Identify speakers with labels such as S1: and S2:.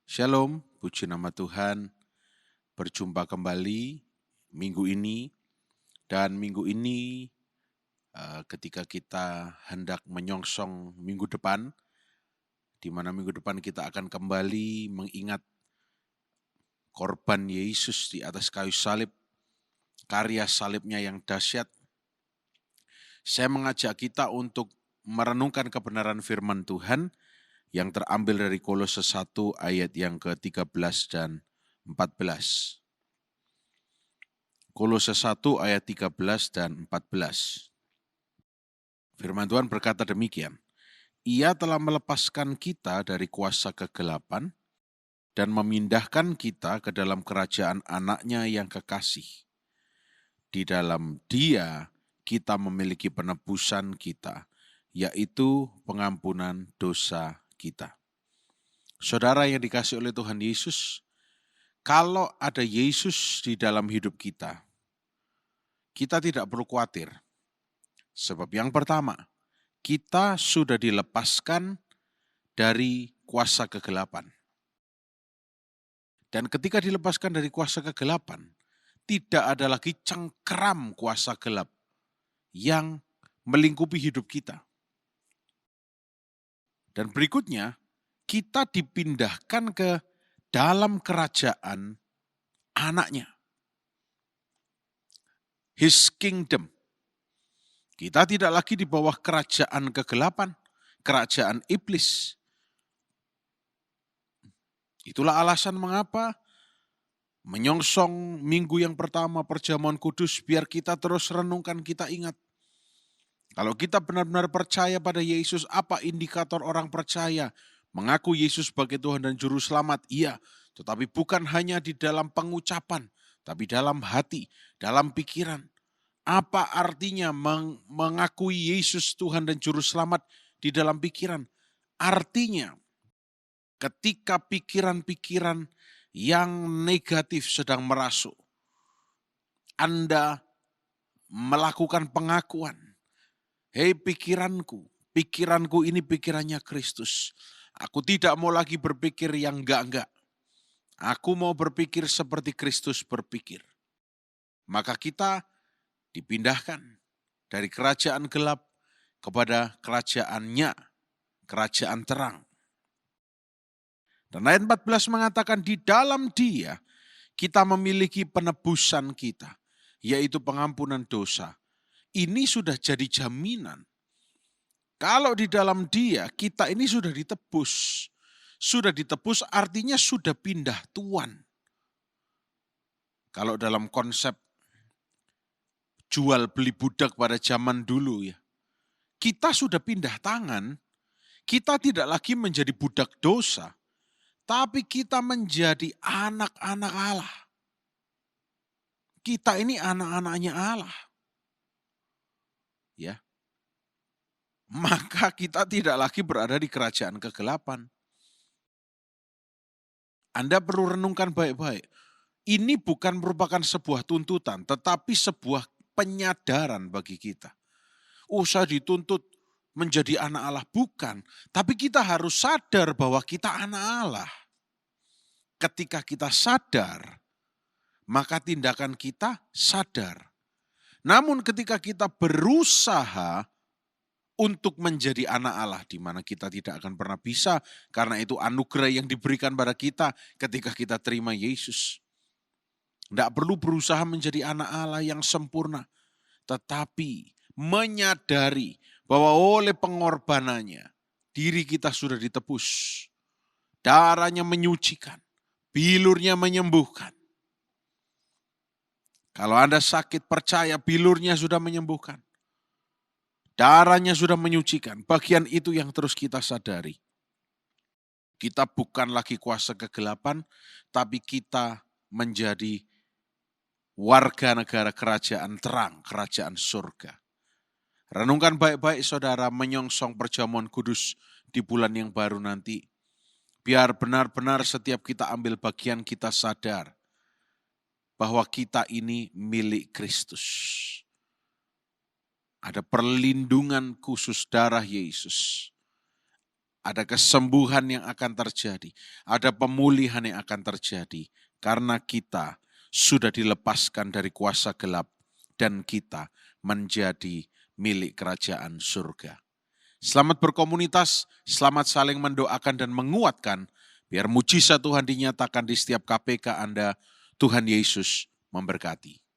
S1: Shalom, puji nama Tuhan. Berjumpa kembali minggu ini. Dan minggu ini ketika kita hendak menyongsong minggu depan, di mana minggu depan kita akan kembali mengingat korban Yesus di atas kayu salib, karya salibnya yang dahsyat. Saya mengajak kita untuk merenungkan kebenaran firman Tuhan yang terambil dari Kolose 1 ayat yang ke-13 dan 14. Kolose 1 ayat 13 dan 14. Firman Tuhan berkata demikian, Ia telah melepaskan kita dari kuasa kegelapan dan memindahkan kita ke dalam kerajaan anaknya yang kekasih. Di dalam Dia kita memiliki penebusan kita, yaitu pengampunan dosa kita. Saudara yang dikasihi oleh Tuhan Yesus, kalau ada Yesus di dalam hidup kita tidak perlu khawatir. Sebab yang pertama, kita sudah dilepaskan dari kuasa kegelapan. Dan ketika dilepaskan dari kuasa kegelapan, tidak ada lagi cengkeram kuasa gelap yang melingkupi hidup kita. Dan berikutnya, kita dipindahkan ke dalam kerajaan anaknya. His kingdom. Kita tidak lagi di bawah kerajaan kegelapan, kerajaan iblis. Itulah alasan mengapa menyongsong minggu yang pertama perjamuan kudus, biar kita terus renungkan, kita ingat. Kalau kita benar-benar percaya pada Yesus, apa indikator orang percaya? Mengaku Yesus sebagai Tuhan dan Juru Selamat, iya. Tetapi bukan hanya di dalam pengucapan, tapi dalam hati, dalam pikiran. Apa artinya mengakui Yesus Tuhan dan Juru Selamat di dalam pikiran? Artinya, ketika pikiran-pikiran yang negatif sedang merasuk, Anda melakukan pengakuan, hei pikiranku ini pikirannya Kristus. Aku tidak mau lagi berpikir yang enggak-enggak. Aku mau berpikir seperti Kristus berpikir. Maka kita dipindahkan dari kerajaan gelap kepada kerajaannya, kerajaan terang. Dan ayat 14 mengatakan di dalam Dia kita memiliki penebusan kita, yaitu pengampunan dosa. Ini sudah jadi jaminan. Kalau di dalam Dia kita ini sudah ditebus. Sudah ditebus artinya sudah pindah tuan. Kalau dalam konsep jual beli budak pada zaman dulu ya, kita sudah pindah tangan, kita tidak lagi menjadi budak dosa, tapi kita menjadi anak-anak Allah. Kita ini anak-anaknya Allah. Ya. Maka kita tidak lagi berada di kerajaan kegelapan. Anda perlu renungkan baik-baik. Ini bukan merupakan sebuah tuntutan, tetapi sebuah penyadaran bagi kita. Saya dituntut menjadi anak Allah, bukan. Tapi kita harus sadar bahwa kita anak Allah. Ketika kita sadar, maka tindakan kita sadar. Namun ketika kita berusaha untuk menjadi anak Allah, di mana kita tidak akan pernah bisa, karena itu anugerah yang diberikan pada kita ketika kita terima Yesus. Tidak perlu berusaha menjadi anak Allah yang sempurna, tetapi menyadari bahwa oleh pengorbanannya, diri kita sudah ditebus. Darahnya menyucikan, bilurnya menyembuhkan. Kalau Anda sakit, percaya bilurnya sudah menyembuhkan. Darahnya sudah menyucikan. Bagian itu yang terus kita sadari. Kita bukan lagi kuasa kegelapan, tapi kita menjadi warga negara kerajaan terang, kerajaan surga. Renungkan baik-baik saudara menyongsong perjamuan kudus di bulan yang baru nanti. Biar benar-benar setiap kita ambil bagian kita sadar bahwa kita ini milik Kristus. Ada perlindungan khusus darah Yesus. ada kesembuhan yang akan terjadi, ada pemulihan yang akan terjadi, karena kita sudah dilepaskan dari kuasa gelap dan kita menjadi milik kerajaan surga. Selamat berkomunitas, selamat saling mendoakan dan menguatkan, biar mujizat Tuhan dinyatakan di setiap KPK Anda. Tuhan Yesus memberkati.